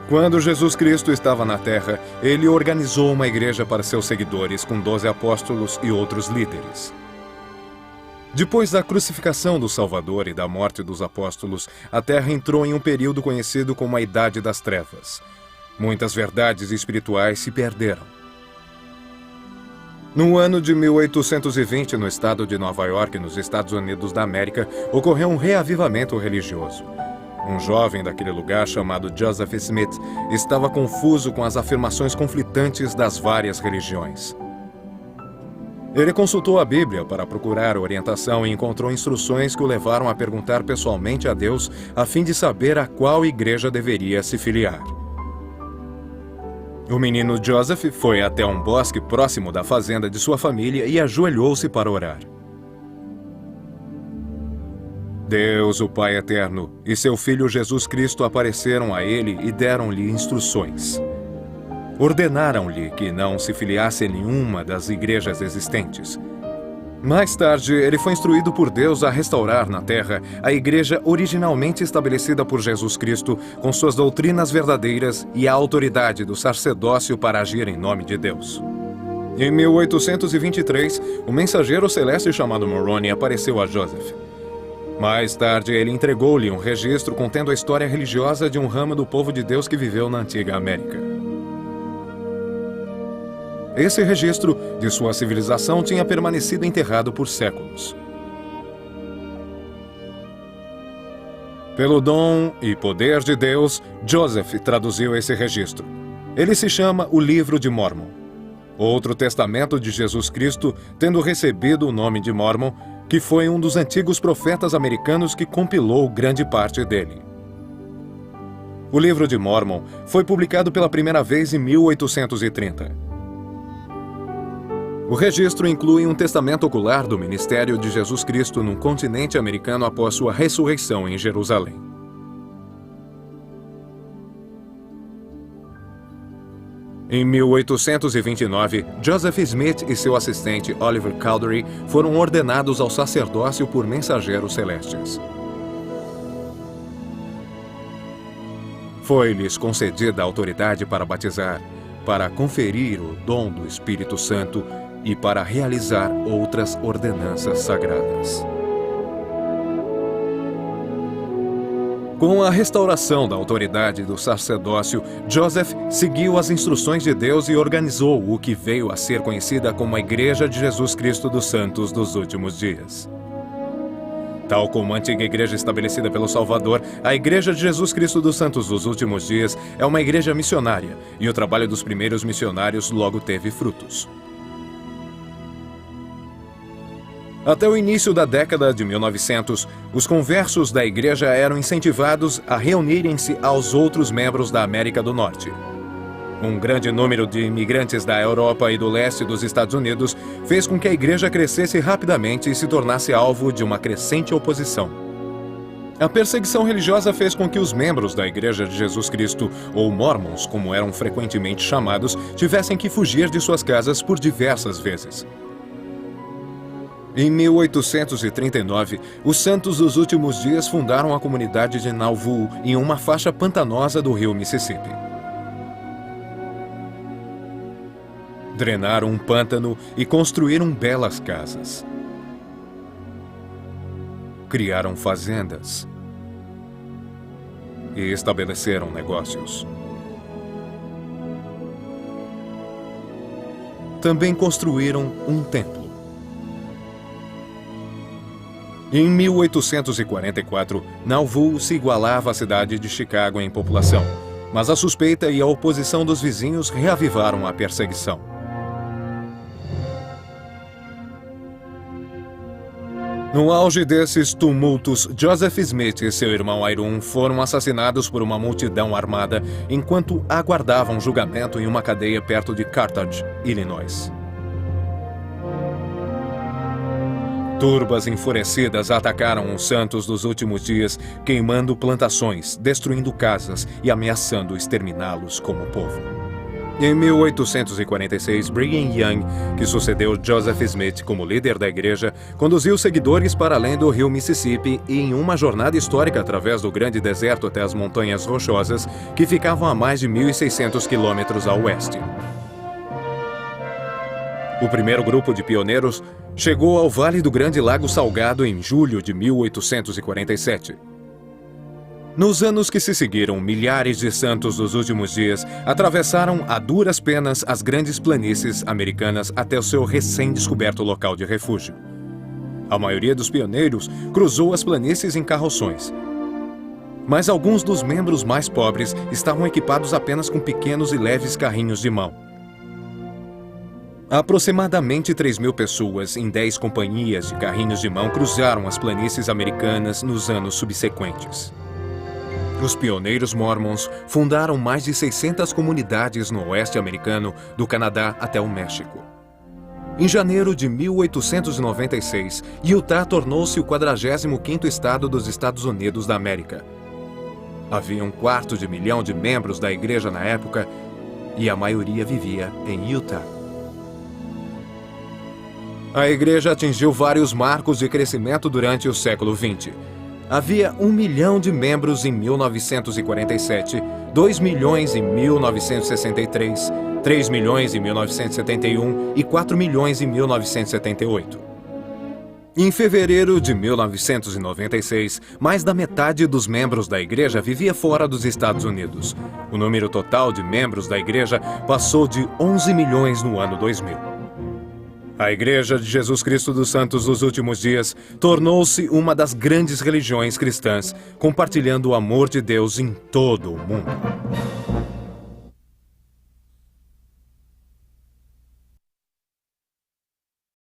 Quando Jesus Cristo estava na Terra, ele organizou uma igreja para seus seguidores com 12 apóstolos e outros líderes. Depois da crucificação do Salvador e da morte dos apóstolos, a Terra entrou em um período conhecido como a Idade das Trevas. Muitas verdades espirituais se perderam. No ano de 1820, no estado de Nova York, nos Estados Unidos da América, ocorreu um reavivamento religioso. Um jovem daquele lugar, chamado Joseph Smith, estava confuso com as afirmações conflitantes das várias religiões. Ele consultou a Bíblia para procurar orientação e encontrou instruções que o levaram a perguntar pessoalmente a Deus a fim de saber a qual igreja deveria se filiar. O menino Joseph foi até um bosque próximo da fazenda de sua família e ajoelhou-se para orar. Deus, o Pai Eterno, e seu Filho Jesus Cristo apareceram a ele e deram-lhe instruções. Ordenaram-lhe que não se filiasse em nenhuma das igrejas existentes. Mais tarde, ele foi instruído por Deus a restaurar na Terra a igreja originalmente estabelecida por Jesus Cristo, com suas doutrinas verdadeiras e a autoridade do sacerdócio para agir em nome de Deus. Em 1823, um mensageiro celeste chamado Moroni apareceu a Joseph. Mais tarde, ele entregou-lhe um registro contendo a história religiosa de um ramo do povo de Deus que viveu na antiga América. Esse registro de sua civilização tinha permanecido enterrado por séculos. Pelo dom e poder de Deus, Joseph traduziu esse registro. Ele se chama o Livro de Mórmon. Outro testamento de Jesus Cristo, tendo recebido o nome de Mórmon, que foi um dos antigos profetas americanos que compilou grande parte dele. O Livro de Mórmon foi publicado pela primeira vez em 1830. O registro inclui um testamento ocular do ministério de Jesus Cristo no continente americano após sua ressurreição em Jerusalém. Em 1829, Joseph Smith e seu assistente Oliver Cowdery foram ordenados ao sacerdócio por mensageiros celestes. Foi-lhes concedida a autoridade para batizar, para conferir o dom do Espírito Santo e para realizar outras ordenanças sagradas. Com a restauração da autoridade do sacerdócio, Joseph seguiu as instruções de Deus e organizou o que veio a ser conhecida como a Igreja de Jesus Cristo dos Santos dos Últimos Dias. Tal como a antiga igreja estabelecida pelo Salvador, a Igreja de Jesus Cristo dos Santos dos Últimos Dias é uma igreja missionária, e o trabalho dos primeiros missionários logo teve frutos. Até o início da década de 1900, os conversos da igreja eram incentivados a reunirem-se aos outros membros da América do Norte. Um grande número de imigrantes da Europa e do leste dos Estados Unidos fez com que a igreja crescesse rapidamente e se tornasse alvo de uma crescente oposição. A perseguição religiosa fez com que os membros da Igreja de Jesus Cristo, ou Mormons, como eram frequentemente chamados, tivessem que fugir de suas casas por diversas vezes. Em 1839, os Santos dos Últimos Dias fundaram a comunidade de Nauvoo em uma faixa pantanosa do rio Mississippi. Drenaram um pântano e construíram belas casas. Criaram fazendas e estabeleceram negócios. Também construíram um templo. Em 1844, Nauvoo se igualava à cidade de Chicago em população, mas a suspeita e a oposição dos vizinhos reavivaram a perseguição. No auge desses tumultos, Joseph Smith e seu irmão Hyrum foram assassinados por uma multidão armada enquanto aguardavam julgamento em uma cadeia perto de Carthage, Illinois. Turbas enfurecidas atacaram os santos dos últimos dias, queimando plantações, destruindo casas e ameaçando exterminá-los como povo. Em 1846, Brigham Young, que sucedeu Joseph Smith como líder da igreja, conduziu seguidores para além do rio Mississippi e em uma jornada histórica através do grande deserto até as montanhas rochosas, que ficavam a mais de 1.600 quilômetros a oeste. O primeiro grupo de pioneiros chegou ao Vale do Grande Lago Salgado em julho de 1847. Nos anos que se seguiram, milhares de santos dos últimos dias atravessaram a duras penas as grandes planícies americanas até o seu recém-descoberto local de refúgio. A maioria dos pioneiros cruzou as planícies em carroções. Mas alguns dos membros mais pobres estavam equipados apenas com pequenos e leves carrinhos de mão. Aproximadamente 3.000 pessoas em 10 companhias de carrinhos de mão cruzaram as planícies americanas nos anos subsequentes. Os pioneiros mormons fundaram mais de 600 comunidades no oeste americano, do Canadá até o México. Em janeiro de 1896, Utah tornou-se o 45º estado dos Estados Unidos da América. Havia 1/4 milhão de membros da igreja na época e a maioria vivia em Utah. A igreja atingiu vários marcos de crescimento durante o século XX. Havia 1 milhão de membros em 1947, 2 milhões em 1963, 3 milhões em 1971 e 4 milhões em 1978. Em fevereiro de 1996, mais da metade dos membros da igreja vivia fora dos Estados Unidos. O número total de membros da igreja passou de 11 milhões no ano 2000. A Igreja de Jesus Cristo dos Santos dos Últimos Dias tornou-se uma das grandes religiões cristãs, compartilhando o amor de Deus em todo o mundo.